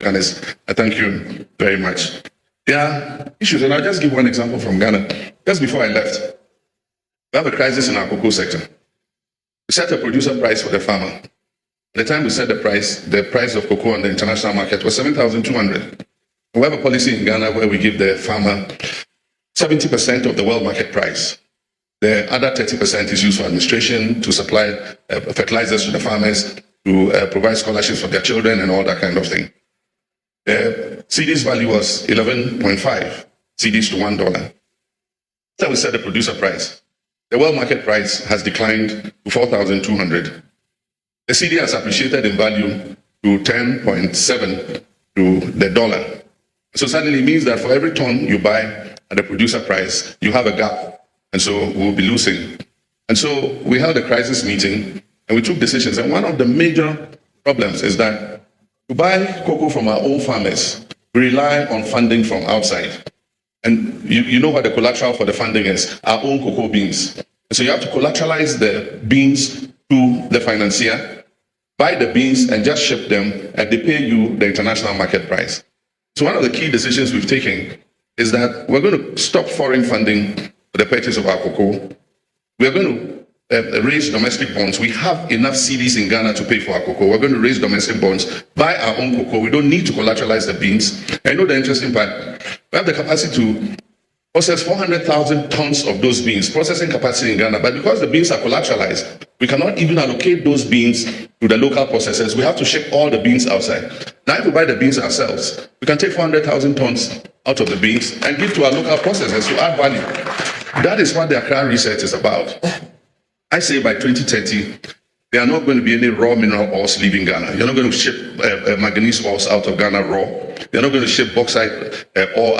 Ghana's. I thank you very much. There are issues, and I'll just give one example from Ghana. Just before I left, we have a crisis in our cocoa sector. We set a producer price for the farmer. At the time we set the price of cocoa on the international market was 7,200. We have a policy in Ghana where we give the farmer 70% of the world market price. The other 30% is used for administration, to supply fertilizers to the farmers, to provide scholarships for their children and all that kind of thing. The cedis value was 11.5 cedis to $1. So we set the producer price. The world market price has declined to 4,200. The CD has appreciated in value to 10.7 to the dollar. So suddenly it means that for every ton you buy at the producer price, you have a gap. And so we'll be losing. And so we held a crisis meeting and we took decisions. And one of the major problems is that to buy cocoa from our own farmers, we rely on funding from outside. And you know what the collateral for the funding is, our own cocoa beans. And so you have to collateralize the beans to the financier, buy the beans and just ship them, and they pay you the international market price. So one of the key decisions we've taken is that we're going to stop foreign funding for the purchase of our cocoa. We're going to raise domestic bonds. We have enough cedis in Ghana to pay for our cocoa. We're going to raise domestic bonds, buy our own cocoa. We don't need to collateralize the beans. I know the interesting part. We have the capacity to process 400,000 tons of those beans, processing capacity in Ghana. But because the beans are collateralized, we cannot even allocate those beans to the local processors. We have to ship all the beans outside. Now, if we buy the beans ourselves, we can take 400,000 tons out of the beans and give to our local processors to add value. That is what the Accra research is about. I say by 2030, there are not going to be any raw mineral ores leaving Ghana. You're not going to ship manganese ores out of Ghana raw. You're not going to ship bauxite ore out.